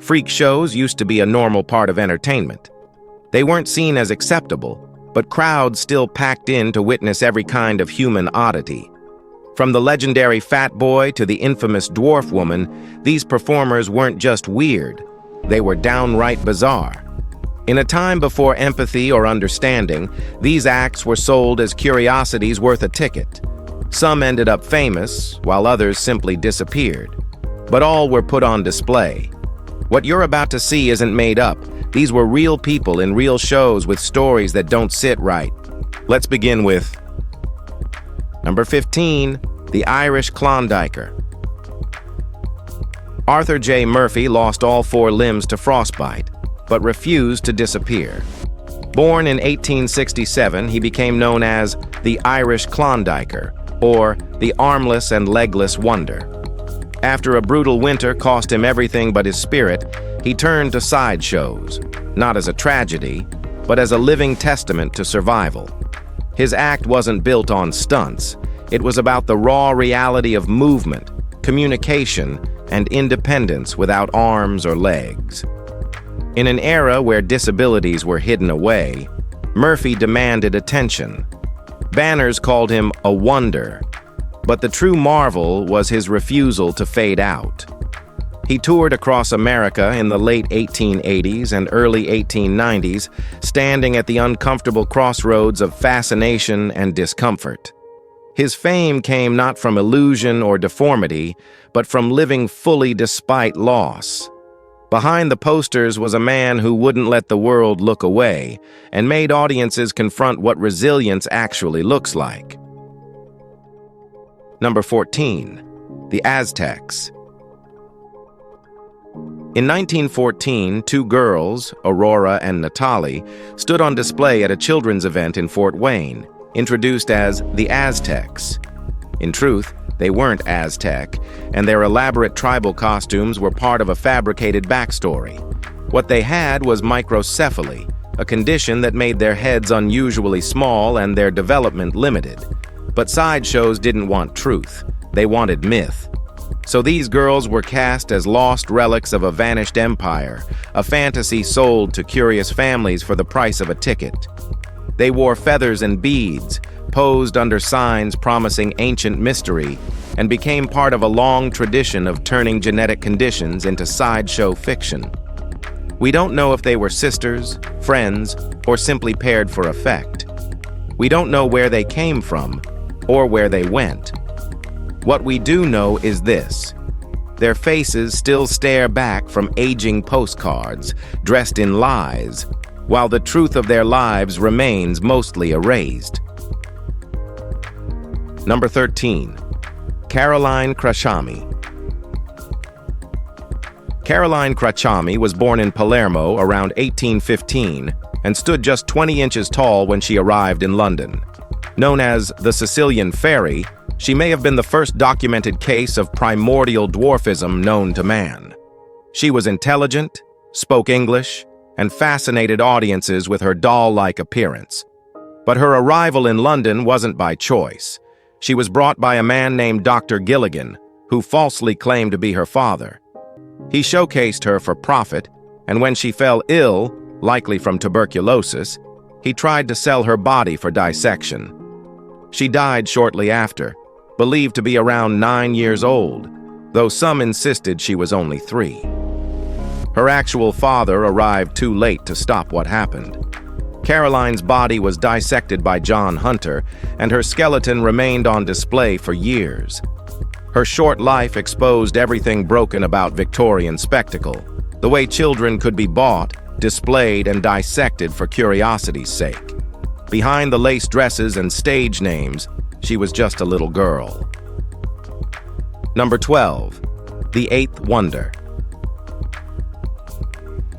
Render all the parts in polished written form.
Freak shows used to be a normal part of entertainment. They weren't seen as acceptable, but crowds still packed in to witness every kind of human oddity. From the legendary fat boy to the infamous dwarf woman, these performers weren't just weird, they were downright bizarre. In a time before empathy or understanding, these acts were sold as curiosities worth a ticket. Some ended up famous, while others simply disappeared. But all were put on display. What you're about to see isn't made up. These were real people in real shows with stories that don't sit right. Let's begin with number 15, the Irish Klondiker. Arthur J. Murphy lost all 4 limbs to frostbite, but refused to disappear. Born in 1867, he became known as the Irish Klondiker, or the armless and legless wonder. After a brutal winter cost him everything but his spirit, he turned to sideshows, not as a tragedy, but as a living testament to survival. His act wasn't built on stunts. It was about the raw reality of movement, communication, and independence without arms or legs. In an era where disabilities were hidden away, Murphy demanded attention. Banners called him a wonder, but the true marvel was his refusal to fade out. He toured across America in the late 1880s and early 1890s, standing at the uncomfortable crossroads of fascination and discomfort. His fame came not from illusion or deformity, but from living fully despite loss. Behind the posters was a man who wouldn't let the world look away and made audiences confront what resilience actually looks like. Number 14, the Aztecs. In 1914, 2 girls, Aurora and Natalie, stood on display at a children's event in Fort Wayne, introduced as the Aztecs. In truth, they weren't Aztec, and their elaborate tribal costumes were part of a fabricated backstory. What they had was microcephaly, a condition that made their heads unusually small and their development limited. But sideshows didn't want truth. They wanted myth. So these girls were cast as lost relics of a vanished empire, a fantasy sold to curious families for the price of a ticket. They wore feathers and beads, posed under signs promising ancient mystery, and became part of a long tradition of turning genetic conditions into sideshow fiction. We don't know if they were sisters, friends, or simply paired for effect. We don't know where they came from, or where they went. What we do know is this: their faces still stare back from aging postcards, dressed in lies, while the truth of their lives remains mostly erased. Number 13, Caroline Crachami. Caroline Crachami was born in Palermo around 1815 and stood just 20 inches tall when she arrived in London. Known as the Sicilian Fairy, she may have been the first documented case of primordial dwarfism known to man. She was intelligent, spoke English, and fascinated audiences with her doll-like appearance. But her arrival in London wasn't by choice. She was brought by a man named Dr. Gilligan, who falsely claimed to be her father. He showcased her for profit, and when she fell ill, likely from tuberculosis, he tried to sell her body for dissection. She died shortly after, believed to be around 9 years old, though some insisted she was only 3. Her actual father arrived too late to stop what happened. Caroline's body was dissected by John Hunter, and her skeleton remained on display for years. Her short life exposed everything broken about Victorian spectacle, the way children could be bought, displayed, and dissected for curiosity's sake. Behind the lace dresses and stage names, she was just a little girl. Number 12, the Eighth Wonder.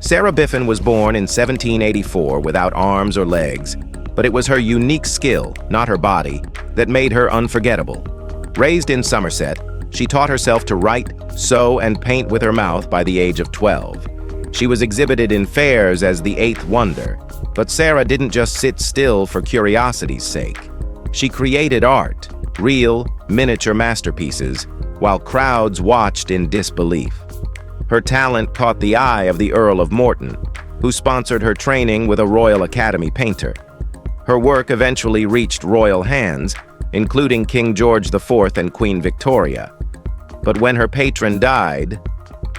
Sarah Biffen was born in 1784 without arms or legs, but it was her unique skill, not her body, that made her unforgettable. Raised in Somerset, she taught herself to write, sew, and paint with her mouth by the age of 12. She was exhibited in fairs as the Eighth Wonder, but Sarah didn't just sit still for curiosity's sake. She created art, real, miniature masterpieces, while crowds watched in disbelief. Her talent caught the eye of the Earl of Morton, who sponsored her training with a Royal Academy painter. Her work eventually reached royal hands, including King George IV and Queen Victoria. But when her patron died,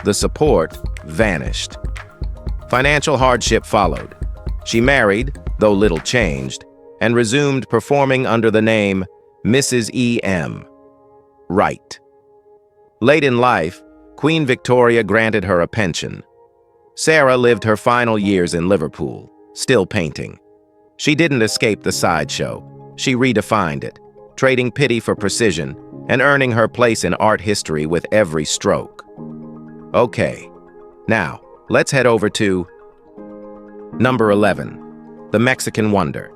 the support vanished. Financial hardship followed. She married, though little changed, and resumed performing under the name Mrs. E.M. Wright. Late in life, Queen Victoria granted her a pension. Sarah lived her final years in Liverpool, still painting. She didn't escape the sideshow. She redefined it, trading pity for precision and earning her place in art history with every stroke. Okay, now let's head over to number 11, the Mexican Wonder.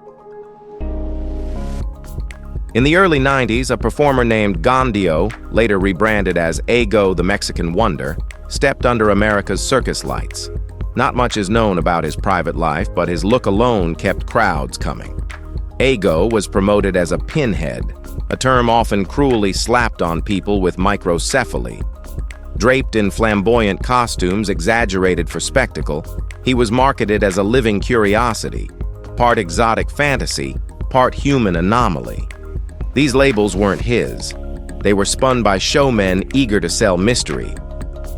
In the early 90s, a performer named Gondio, later rebranded as Ego the Mexican Wonder, stepped under America's circus lights. Not much is known about his private life, but his look alone kept crowds coming. Ego was promoted as a pinhead, a term often cruelly slapped on people with microcephaly. Draped in flamboyant costumes exaggerated for spectacle, he was marketed as a living curiosity, part exotic fantasy, part human anomaly. These labels weren't his. They were spun by showmen eager to sell mystery.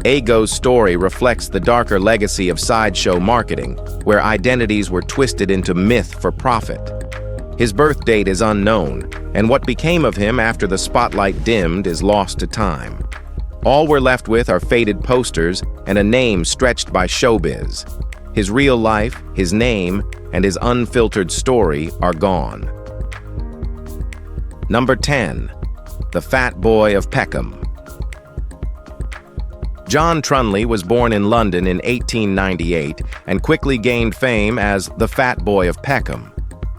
Ego's story reflects the darker legacy of sideshow marketing, where identities were twisted into myth for profit. His birth date is unknown, and what became of him after the spotlight dimmed is lost to time. All we're left with are faded posters and a name stretched by showbiz. His real life, his name, and his unfiltered story are gone. Number 10, the Fat Boy of Peckham. John Trunley was born in London in 1898 and quickly gained fame as the Fat Boy of Peckham.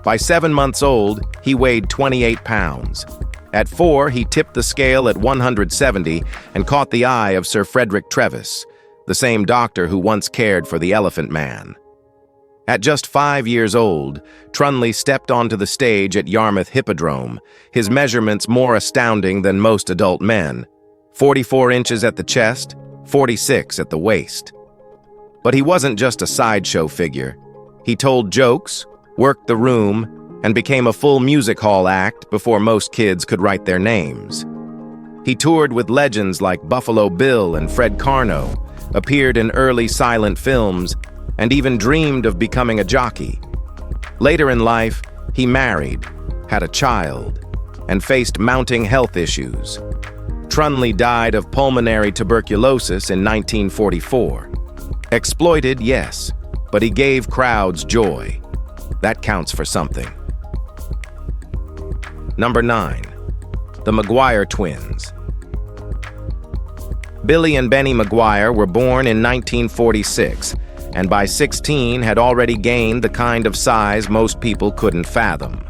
By 7 months old, he weighed 28 pounds. At 4, he tipped the scale at 170 and caught the eye of Sir Frederick Trevis, the same doctor who once cared for the Elephant Man. At just 5 years old, Trunley stepped onto the stage at Yarmouth Hippodrome, his measurements more astounding than most adult men: 44 inches at the chest, 46 at the waist. But he wasn't just a sideshow figure. He told jokes, worked the room, and became a full music hall act before most kids could write their names. He toured with legends like Buffalo Bill and Fred Carno, appeared in early silent films, and even dreamed of becoming a jockey. Later in life, he married, had a child, and faced mounting health issues. Trunley died of pulmonary tuberculosis in 1944. Exploited, yes, but he gave crowds joy. That counts for something. Number 9, the Maguire twins. Billy and Benny Maguire were born in 1946, and by 16 had already gained the kind of size most people couldn't fathom.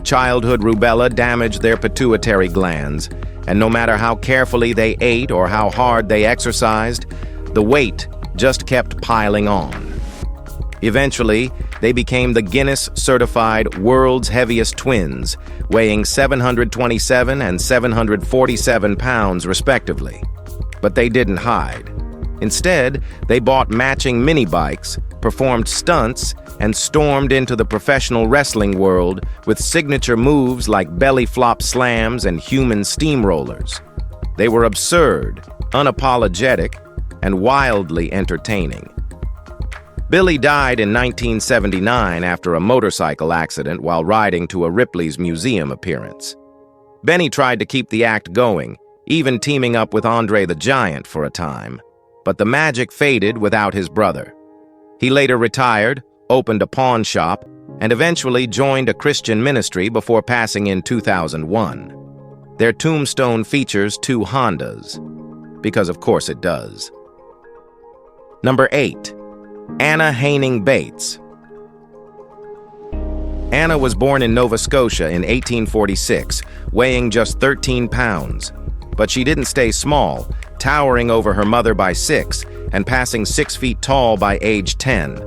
Childhood rubella damaged their pituitary glands, and no matter how carefully they ate or how hard they exercised, the weight just kept piling on. Eventually, they became the Guinness-certified world's heaviest twins, weighing 727 and 747 pounds respectively. But they didn't hide. Instead, they bought matching mini bikes, performed stunts, and stormed into the professional wrestling world with signature moves like belly flop slams and human steamrollers. They were absurd, unapologetic, and wildly entertaining. Billy died in 1979 after a motorcycle accident while riding to a Ripley's Museum appearance. Benny tried to keep the act going, even teaming up with Andre the Giant for a time. But the magic faded without his brother. He later retired, opened a pawn shop, and eventually joined a Christian ministry before passing in 2001. Their tombstone features 2 Hondas, because of course it does. Number 8, Anna Haining Bates. Anna was born in Nova Scotia in 1846, weighing just 13 pounds. But she didn't stay small, towering over her mother by 6 and passing 6 feet tall by age 10.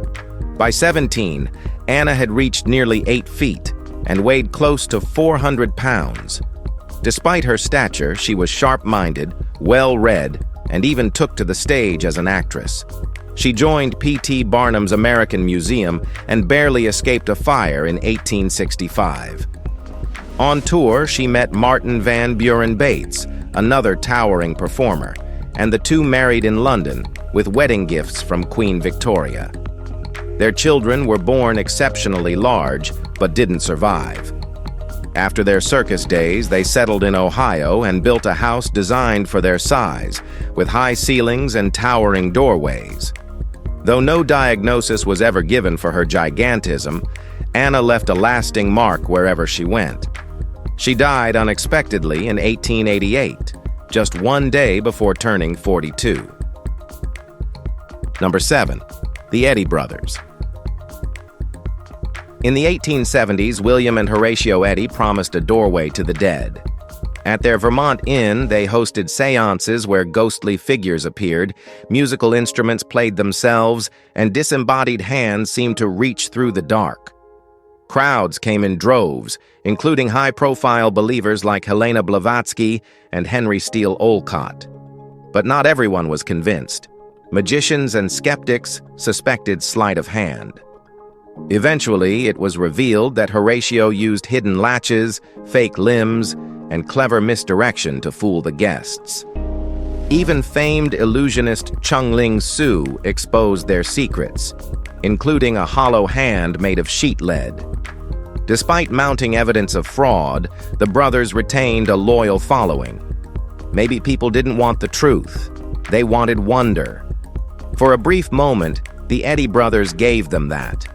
By 17, Anna had reached nearly 8 feet and weighed close to 400 pounds. Despite her stature, she was sharp-minded, well-read, and even took to the stage as an actress. She joined P.T. Barnum's American Museum and barely escaped a fire in 1865. On tour, she met Martin Van Buren Bates, another towering performer, and the two married in London with wedding gifts from Queen Victoria. Their children were born exceptionally large, but didn't survive. After their circus days, they settled in Ohio and built a house designed for their size, with high ceilings and towering doorways. Though no diagnosis was ever given for her gigantism, Anna left a lasting mark wherever she went. She died unexpectedly in 1888, just one day before turning 42. Number 7. The Eddy Brothers. In the 1870s, William and Horatio Eddy promised a doorway to the dead. At their Vermont inn, they hosted seances where ghostly figures appeared, musical instruments played themselves, and disembodied hands seemed to reach through the dark. Crowds came in droves, including high-profile believers like Helena Blavatsky and Henry Steele Olcott. But not everyone was convinced. Magicians and skeptics suspected sleight of hand. Eventually, it was revealed that Horatio used hidden latches, fake limbs, and clever misdirection to fool the guests. Even famed illusionist Chung-Ling Soo exposed their secrets, including a hollow hand made of sheet lead. Despite mounting evidence of fraud, the brothers retained a loyal following. Maybe people didn't want the truth. They wanted wonder. For a brief moment, the Eddy brothers gave them that.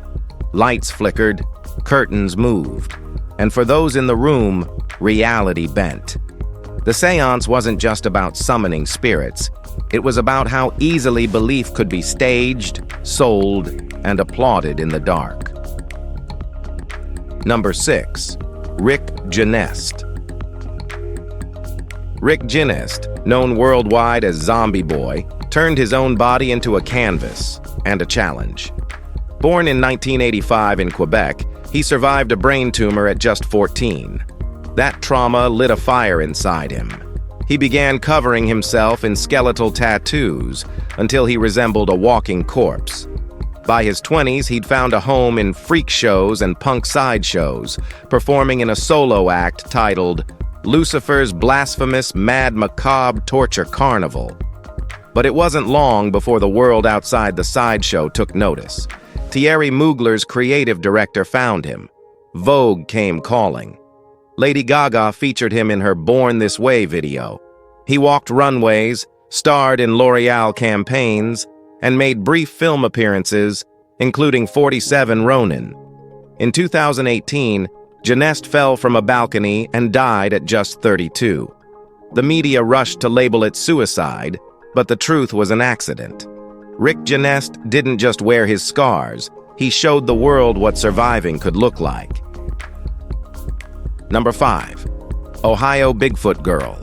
Lights flickered, curtains moved, and for those in the room, reality bent. The seance wasn't just about summoning spirits. It was about how easily belief could be staged, sold, and applauded in the dark. Number 6. Rick Genest. Rick Genest, known worldwide as Zombie Boy, turned his own body into a canvas and a challenge. Born in 1985 in Quebec, he survived a brain tumor at just 14. That trauma lit a fire inside him. He began covering himself in skeletal tattoos until he resembled a walking corpse. By his 20s, he'd found a home in freak shows and punk sideshows, performing in a solo act titled Lucifer's Blasphemous Mad Macabre Torture Carnival. But it wasn't long before the world outside the sideshow took notice. Thierry Mugler's creative director found him. Vogue came calling. Lady Gaga featured him in her Born This Way video. He walked runways, starred in L'Oreal campaigns, and made brief film appearances, including 47 Ronin. In 2018, Genest fell from a balcony and died at just 32. The media rushed to label it suicide, but the truth was an accident. Rick Genest didn't just wear his scars, he showed the world what surviving could look like. Number 5. Ohio Bigfoot Girl.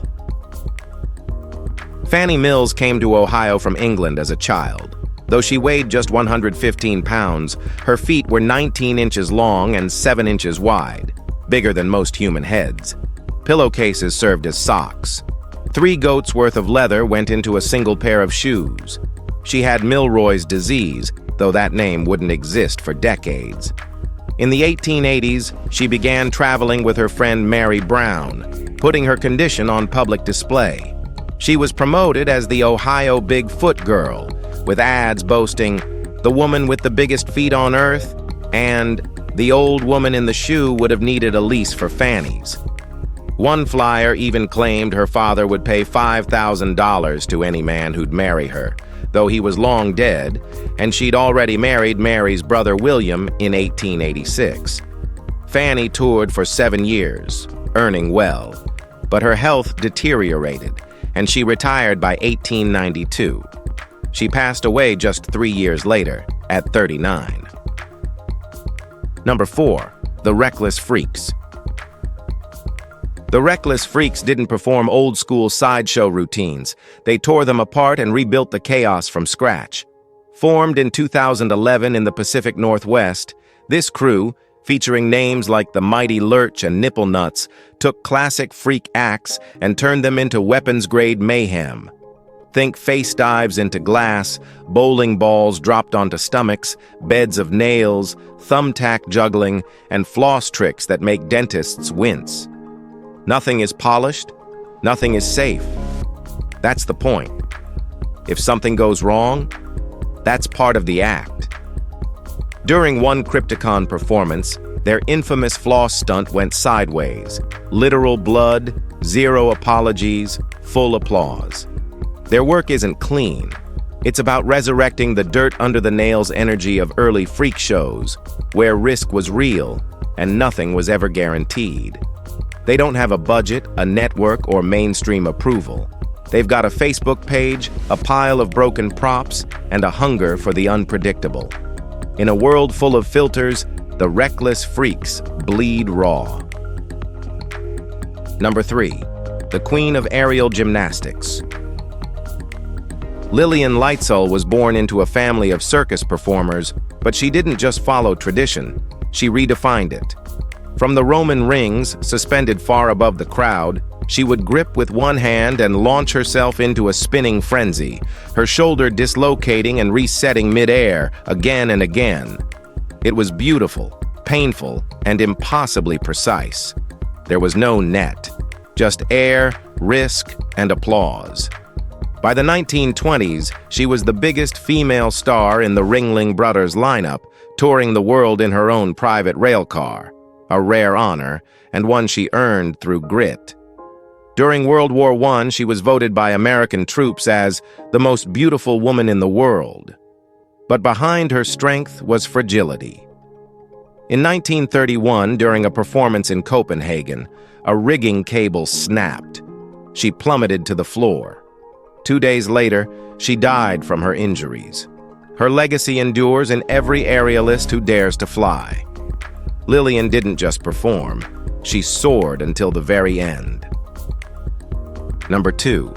Fannie Mills came to Ohio from England as a child. Though she weighed just 115 pounds, her feet were 19 inches long and 7 inches wide, bigger than most human heads. Pillowcases served as socks. 3 goats' worth of leather went into a single pair of shoes. She had Milroy's disease, though that name wouldn't exist for decades. In the 1880s, she began traveling with her friend Mary Brown, putting her condition on public display. She was promoted as the Ohio Bigfoot Girl, with ads boasting, "The woman with the biggest feet on earth," and "The old woman in the shoe would have needed a lease for fannies." One flyer even claimed her father would pay $5,000 to any man who'd marry her, though he was long dead, and she'd already married Mary's brother William in 1886. Fanny toured for 7 years, earning well, but her health deteriorated, and she retired by 1892. She passed away just 3 years later, at 39. Number 4. The Reckless Freaks. The Reckless Freaks didn't perform old-school sideshow routines. They tore them apart and rebuilt the chaos from scratch. Formed in 2011 in the Pacific Northwest, this crew, featuring names like the Mighty Lurch and Nipple Nuts, took classic freak acts and turned them into weapons-grade mayhem. Think face dives into glass, bowling balls dropped onto stomachs, beds of nails, thumbtack juggling, and floss tricks that make dentists wince. Nothing is polished, nothing is safe. That's the point. If something goes wrong, that's part of the act. During one Crypticon performance, their infamous floss stunt went sideways. Literal blood, zero apologies, full applause. Their work isn't clean. It's about resurrecting the dirt under the nails energy of early freak shows, where risk was real and nothing was ever guaranteed. They don't have a budget, a network, or mainstream approval. They've got a Facebook page, a pile of broken props, and a hunger for the unpredictable. In a world full of filters, the reckless freaks bleed raw. Number 3. The Queen of Aerial Gymnastics. Lillian Lightsoul was born into a family of circus performers, but she didn't just follow tradition, she redefined it. From the Roman rings, suspended far above the crowd, she would grip with one hand and launch herself into a spinning frenzy, her shoulder dislocating and resetting mid-air again and again. It was beautiful, painful, and impossibly precise. There was no net, just air, risk, and applause. By the 1920s, she was the biggest female star in the Ringling Brothers lineup, touring the world in her own private railcar, a rare honor, and one she earned through grit. During World War I, she was voted by American troops as the most beautiful woman in the world. But behind her strength was fragility. In 1931, during a performance in Copenhagen, a rigging cable snapped. She plummeted to the floor. 2 days later, she died from her injuries. Her legacy endures in every aerialist who dares to fly. Lillian didn't just perform, she soared until the very end. Number 2.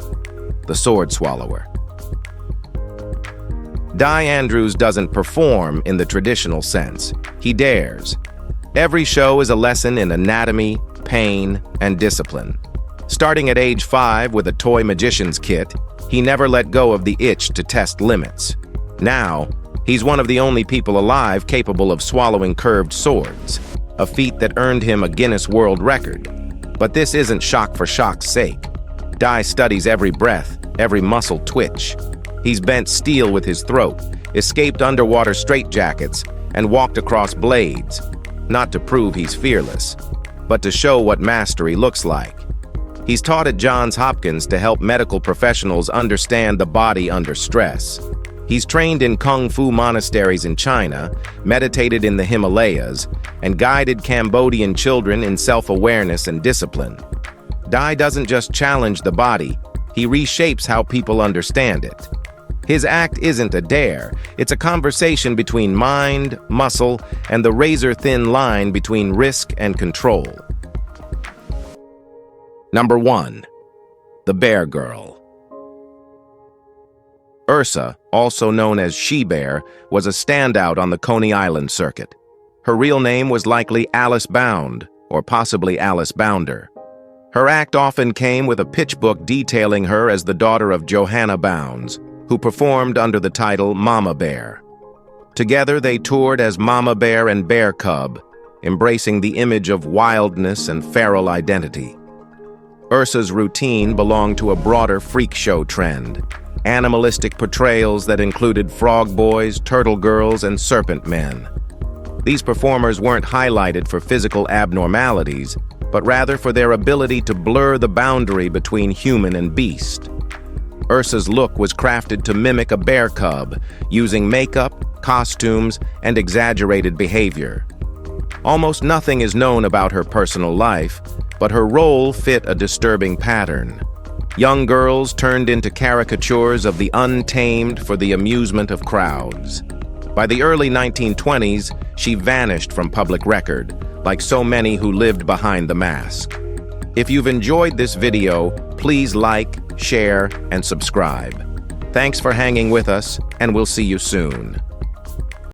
The Sword Swallower. Di Andrews doesn't perform in the traditional sense. He dares. Every show is a lesson in anatomy, pain, and discipline. Starting at age 5 with a toy magician's kit, he never let go of the itch to test limits. Now, he's one of the only people alive capable of swallowing curved swords, a feat that earned him a Guinness World Record. But this isn't shock for shock's sake. Di studies every breath, every muscle twitch. He's bent steel with his throat, escaped underwater straitjackets, and walked across blades, not to prove he's fearless, but to show what mastery looks like. He's taught at Johns Hopkins to help medical professionals understand the body under stress. He's trained in Kung Fu monasteries in China, meditated in the Himalayas, and guided Cambodian children in self-awareness and discipline. Di doesn't just challenge the body, he reshapes how people understand it. His act isn't a dare, it's a conversation between mind, muscle, and the razor-thin line between risk and control. Number 1. The Bear Girl. Ursa, also known as She-Bear, was a standout on the Coney Island circuit. Her real name was likely Alice Bound, or possibly Alice Bounder. Her act often came with a pitch book detailing her as the daughter of Johanna Bounds, who performed under the title Mama Bear. Together they toured as Mama Bear and Bear Cub, embracing the image of wildness and feral identity. Ursa's routine belonged to a broader freak show trend, animalistic portrayals that included frog boys, turtle girls, and serpent men. These performers weren't highlighted for physical abnormalities, but rather for their ability to blur the boundary between human and beast. Ursa's look was crafted to mimic a bear cub, using makeup, costumes, and exaggerated behavior. Almost nothing is known about her personal life, but her role fit a disturbing pattern. Young girls turned into caricatures of the untamed for the amusement of crowds. By the early 1920s, she vanished from public record, like so many who lived behind the mask. If you've enjoyed this video, please like, share, and subscribe. Thanks for hanging with us, and we'll see you soon.